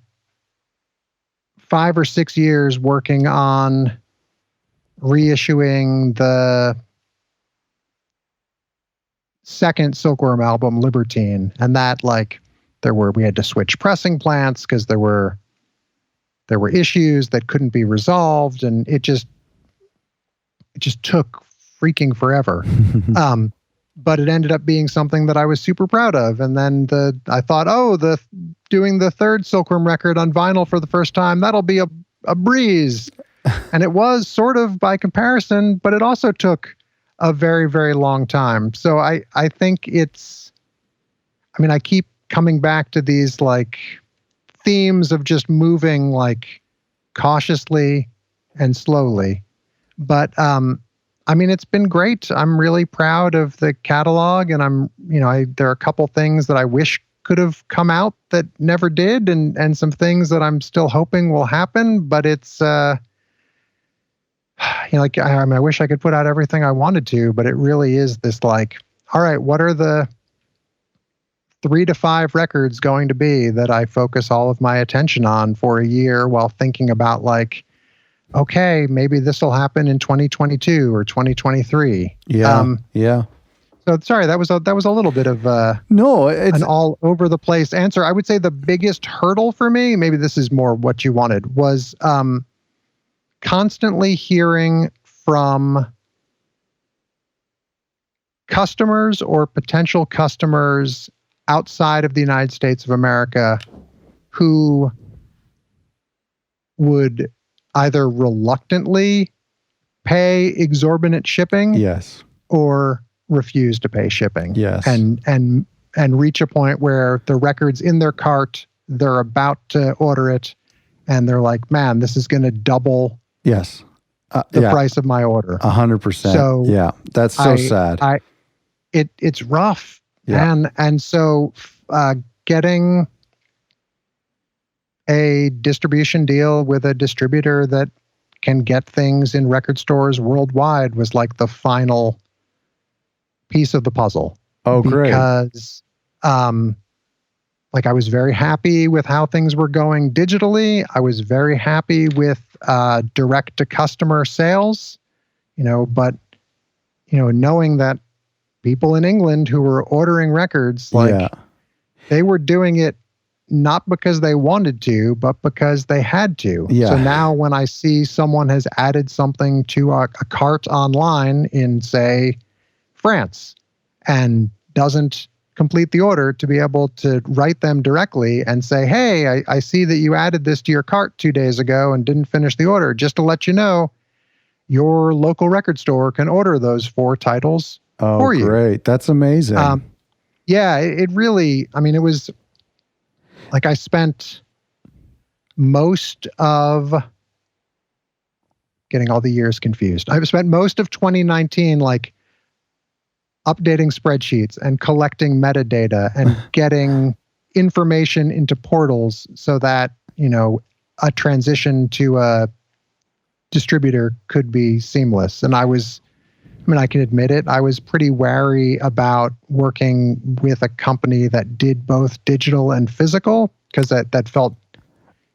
5 or 6 years working on reissuing the second Silkworm album, Libertine, and that like we had to switch pressing plants because there were issues that couldn't be resolved, and it just took freaking forever. But it ended up being something that I was super proud of. And then I thought, doing the third Silkworm record on vinyl for the first time, that'll be a breeze. And it was sort of by comparison, but it also took a very, very long time. So I think I keep coming back to these like themes of just moving like cautiously and slowly. But it's been great. I'm really proud of the catalog, and there are a couple things that I wish could have come out that never did, and some things that I'm still hoping will happen. But it's, I wish I could put out everything I wanted to, but it really is this like, all right, what are the 3 to 5 records going to be that I focus all of my attention on for a year while thinking about like, okay, maybe this will happen in 2022 or 2023.
Yeah.
So sorry, that was a little bit of
it's
an all over the place answer. I would say the biggest hurdle for me, maybe this is more what you wanted, was constantly hearing from customers or potential customers outside of the United States of America who would either reluctantly pay exorbitant shipping,
yes,
or refuse to pay shipping,
yes,
and reach a point where the record's in their cart, they're about to order it, and they're like, "Man, this is going to double,
yes,
the price of my order."
100%.
So
yeah, that's so sad.
It's rough,
yeah.
and so getting a distribution deal with a distributor that can get things in record stores worldwide was like the final piece of the puzzle.
Oh, great.
Because I was very happy with how things were going digitally. I was very happy with direct to customer sales, but knowing that people in England who were ordering records, they were doing it not because they wanted to, but because they had to.
Yeah.
So now when I see someone has added something to a cart online in, say, France, and doesn't complete the order, to be able to write them directly and say, hey, I see that you added this to your cart 2 days ago and didn't finish the order. Just to let you know, your local record store can order those 4 titles for you.
Oh, great. That's amazing.
Yeah, it really, I mean, it was like I spent most of, getting all the years confused. I've spent most of 2019 like updating spreadsheets and collecting metadata and getting information into portals so that, a transition to a distributor could be seamless. And I can admit it, I was pretty wary about working with a company that did both digital and physical, because that felt...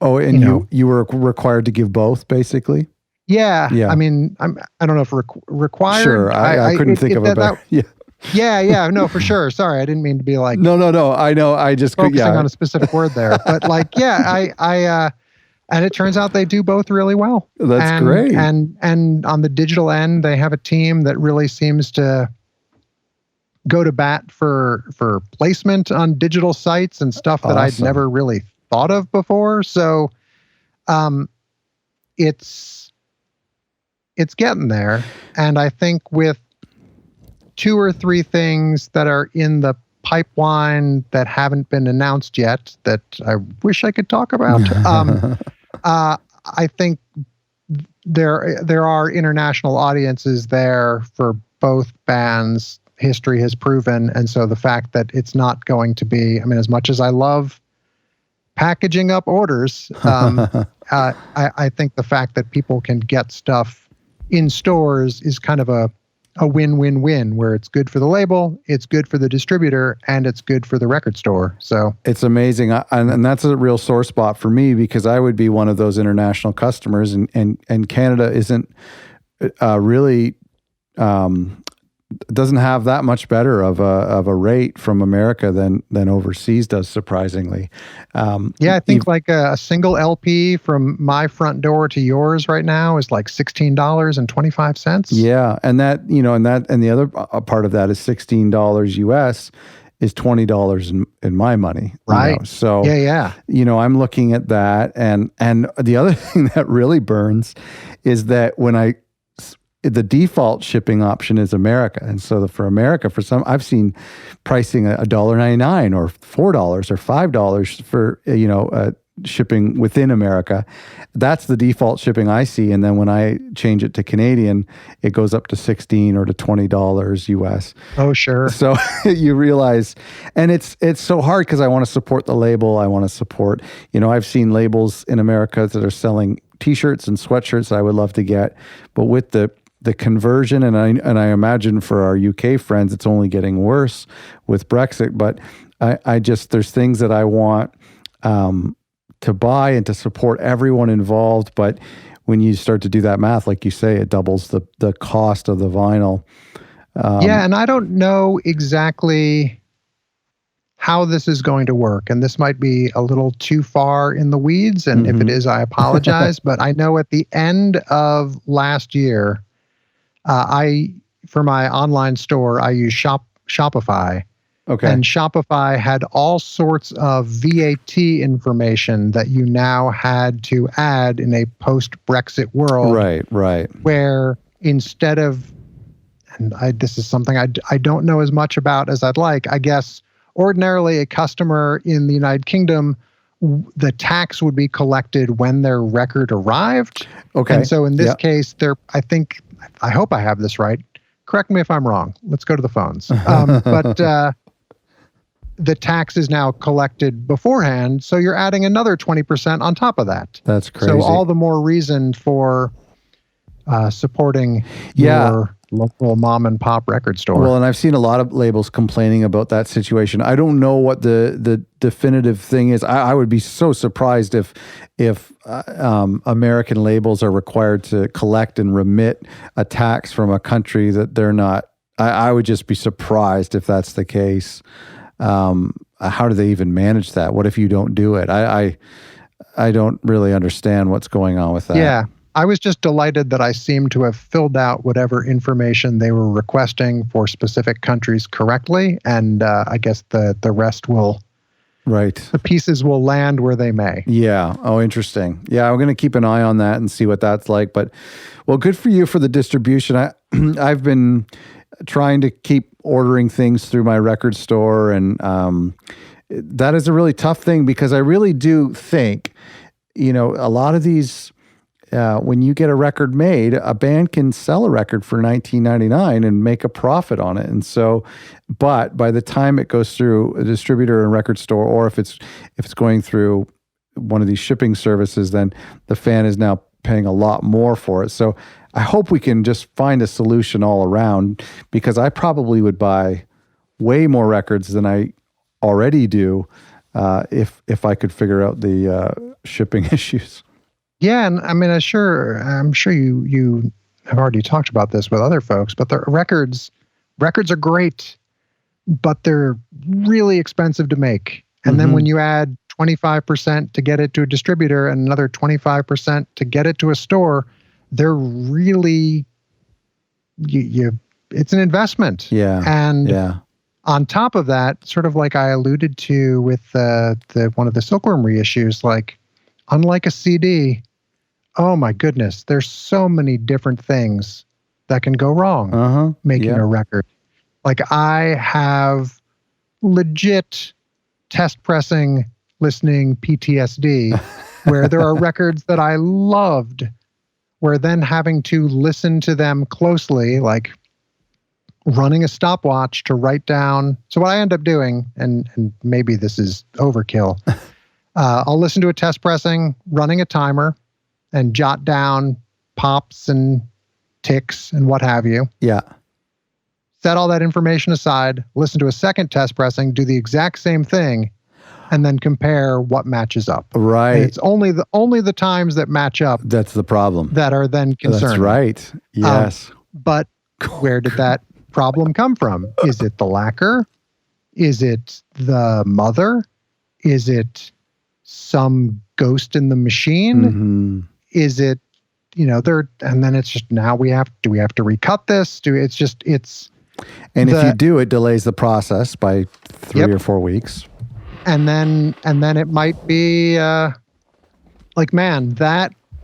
Oh, and you were required to give both, basically?
Yeah. I mean, I don't know if required.
Sure, I couldn't think of a better...
Yeah, no, for sure. Sorry, I didn't mean to be like...
No, I know, I just...
Focusing on a specific word there. But like, yeah, and it turns out they do both really well.
That's great.
And on the digital end, they have a team that really seems to go to bat for placement on digital sites and stuff that I'd never really thought of before. So it's getting there. And I think with 2 or 3 things that are in the pipeline that haven't been announced yet that I wish I could talk about. I think there are international audiences there for both bands. History has proven, and so the fact that it's not going to be, I mean, as much as I love packaging up orders, I think the fact that people can get stuff in stores is kind of a win-win-win, where it's good for the label, it's good for the distributor, and it's good for the record store. So
it's amazing. And that's a real sore spot for me, because I would be one of those international customers, and Canada isn't really doesn't have that much better of a rate from America than overseas does, surprisingly.
I think like a single LP from my front door to yours right now is like $16.25.
Yeah, and the other part of that is $16 US is $20 in my money.
Right.
So
yeah.
I'm looking at that, and the other thing that really burns is that when the default shipping option is America. And so for America, for some, I've seen pricing $1.99 or $4 or $5 for, shipping within America. That's the default shipping I see. And then when I change it to Canadian, it goes up to $16 or to $20 US.
Oh, sure.
So you realize, and it's so hard because I want to support the label. I want to support, I've seen labels in America that are selling t-shirts and sweatshirts that I would love to get, but with the conversion, and I imagine for our UK friends, it's only getting worse with Brexit. But I just, there's things that I want to buy and to support everyone involved. But when you start to do that math, like you say, it doubles the cost of the vinyl.
And I don't know exactly how this is going to work. And this might be a little too far in the weeds. And if it is, I apologize. But I know at the end of last year, for my online store, I use Shopify.
Okay.
And Shopify had all sorts of VAT information that you now had to add in a post-Brexit world.
Right.
Where instead of, and this is something I don't know as much about as I'd like, I guess ordinarily a customer in the United Kingdom, the tax would be collected when their record arrived.
Okay.
And so in this case, I hope I have this right. Correct me if I'm wrong. Let's go to the phones. But the tax is now collected beforehand, so you're adding another 20% on top of that.
That's crazy.
So all the more reason for supporting your local mom and pop record store.
Well, and I've seen a lot of labels complaining about that situation. I don't know what the definitive thing is. I would be so surprised if American labels are required to collect and remit a tax from a country that they're not. I would just be surprised if that's the case. How do they even manage that? What if you don't do it? I don't really understand what's going on with that.
Yeah. I was just delighted that I seemed to have filled out whatever information they were requesting for specific countries correctly. And I guess the rest will,
right.
The pieces will land where they may.
Yeah. Oh, interesting. Yeah, I'm going to keep an eye on that and see what that's like. But, well, good for you for the distribution. I've been trying to keep ordering things through my record store, and that is a really tough thing, because I really do think, a lot of these, when you get a record made, a band can sell a record for $19.99 and make a profit on it. And so, but by the time it goes through a distributor and record store, or if it's going through one of these shipping services, then the fan is now paying a lot more for it. So I hope we can just find a solution all around, because I probably would buy way more records than I already do if I could figure out the shipping issues.
Yeah, and I mean, I'm sure you have already talked about this with other folks, but the records are great, but they're really expensive to make. And then when you add 25% to get it to a distributor and another 25% to get it to a store, they're really it's an investment.
Yeah.
And on top of that, sort of like I alluded to with the one of the Silkworm reissues, like unlike a CD, oh my goodness, there's so many different things that can go wrong making a record. Like I have legit test pressing listening PTSD where there are records that I loved, where then having to listen to them closely, like running a stopwatch to write down. So what I end up doing, and maybe this is overkill, I'll listen to a test pressing, running a timer, and jot down pops and ticks and what have you.
Yeah.
Set all that information aside, listen to a second test pressing, do the exact same thing, and then compare what matches up.
Right.
And it's only the times that match up.
That's the problem.
That are then concerning.
That's right. Yes.
But where did that problem come from? Is it the lacquer? Is it the mother? Is it some ghost in the machine? Is it, there, and then it's just, now do we have to recut this?
And if you do, it delays the process by 3 or 4 weeks.
And then it might be that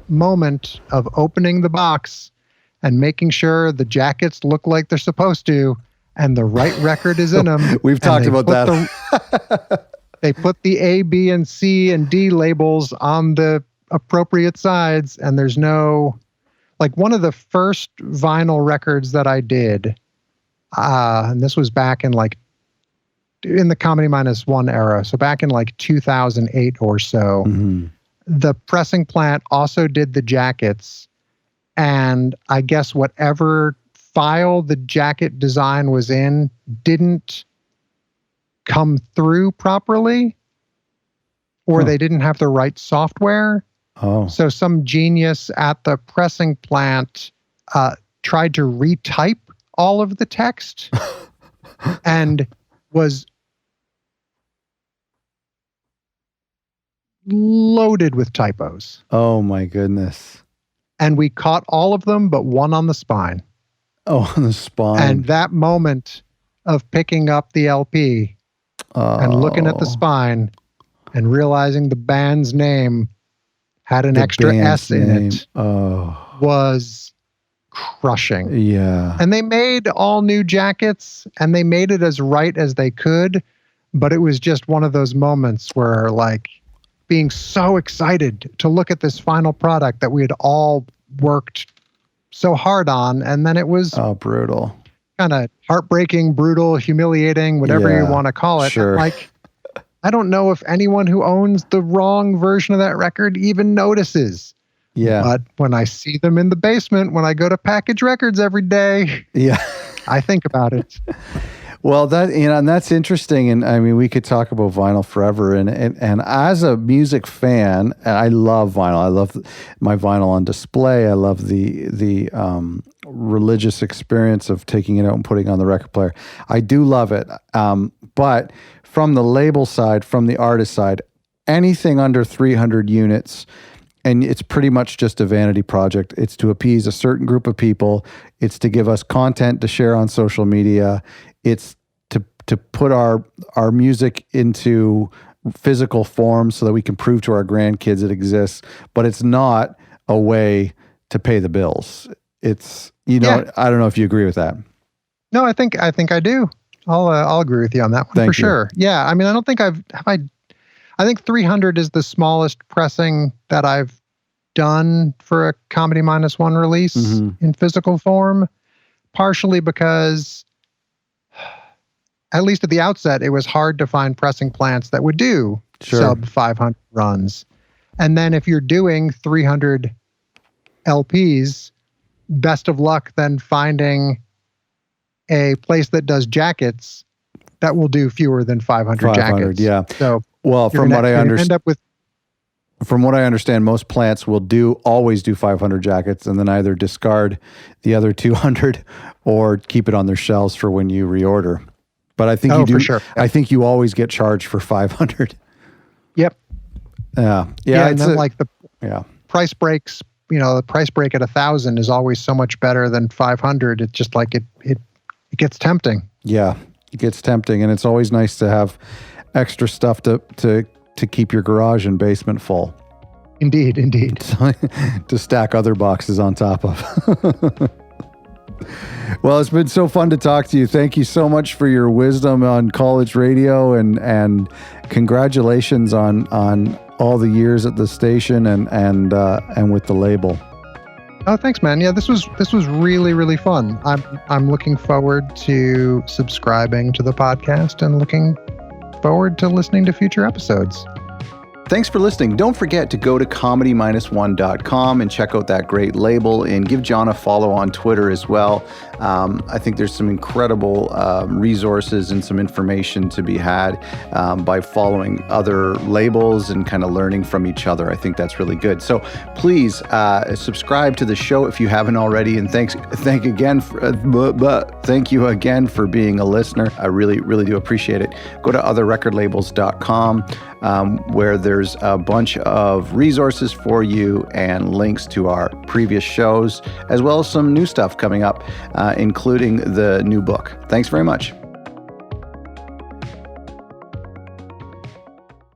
moment of opening the box and making sure the jackets look like they're supposed to and the right record is in them.
We've talked about that.
They put the A, B, and C and D labels on the appropriate sides, and there's no, like one of the first vinyl records that I did, and this was back in the Comedy Minus One era, so back in 2008 or so, the pressing plant also did the jackets, and I guess whatever file the jacket design was in didn't come through properly, or they didn't have the right software. So some genius at the pressing plant tried to retype all of the text and was loaded with typos.
Oh my goodness.
And we caught all of them but one on the spine.
Oh, on the spine.
And that moment of picking up the LP and looking at the spine and realizing the band's name had an extra S in it was crushing.
Yeah.
And they made all new jackets and they made it as right as they could, but it was just one of those moments where being so excited to look at this final product that we had all worked so hard on, and then it was
brutal.
Kind of heartbreaking, brutal, humiliating, whatever you want to call it.
Sure.
I don't know if anyone who owns the wrong version of that record even notices.
Yeah.
But when I see them in the basement, when I go to Package Records every day,
I
think about it.
Well, and that's interesting. And I mean, we could talk about vinyl forever. And as a music fan, I love vinyl. I love my vinyl on display. I love the religious experience of taking it out and putting it on the record player. I do love it. But from the label side, from the artist side, anything under 300 units, and it's pretty much just a vanity project. It's to appease a certain group of people. It's to give us content to share on social media. It's to put our music into physical form so that we can prove to our grandkids it exists. But it's not a way to pay the bills. It's, I don't know if you agree with that.
No, I think I do. I'll agree with you on that one.
Thank
for
you.
Sure. Yeah. I mean, I don't think I think 300 is the smallest pressing that I've done for a Comedy -1 release in physical form, partially because, at least at the outset, it was hard to find pressing plants that would do sub 500 runs. And then if you're doing 300 LPs, best of luck then finding a place that does jackets that will do fewer than 500 jackets.
Yeah.
So,
well, from what I understand,
end up with.
From what I understand, most plants will always do 500 jackets and then either discard the other 200 or keep it on their shelves for when you reorder. But I think you do. For sure. I think you always get charged for 500.
Yep.
Yeah.
And then the price breaks. The price break at 1,000 is always so much better than 500. It's just like it gets tempting. Yeah,
it gets tempting, and it's always nice to have extra stuff to keep your garage and basement full.
Indeed.
To stack other boxes on top of. Well, it's been so fun to talk to you. Thank you so much for your wisdom on college radio, and congratulations on all the years at the station and with the label.
Oh, thanks, man. Yeah, this was really, really fun. I'm looking forward to subscribing to the podcast and looking forward to listening to future episodes.
Thanks for listening. Don't forget to go to comedy-1.com and check out that great label, and give Jon a follow on Twitter as well. I think there's some incredible resources and some information to be had by following other labels and kind of learning from each other. I think that's really good. So please subscribe to the show if you haven't already, and thank you again for being a listener. I really, really do appreciate it. Go to otherrecordlabels.com where there's a bunch of resources for you and links to our previous shows, as well as some new stuff coming up, including the new book. Thanks very much.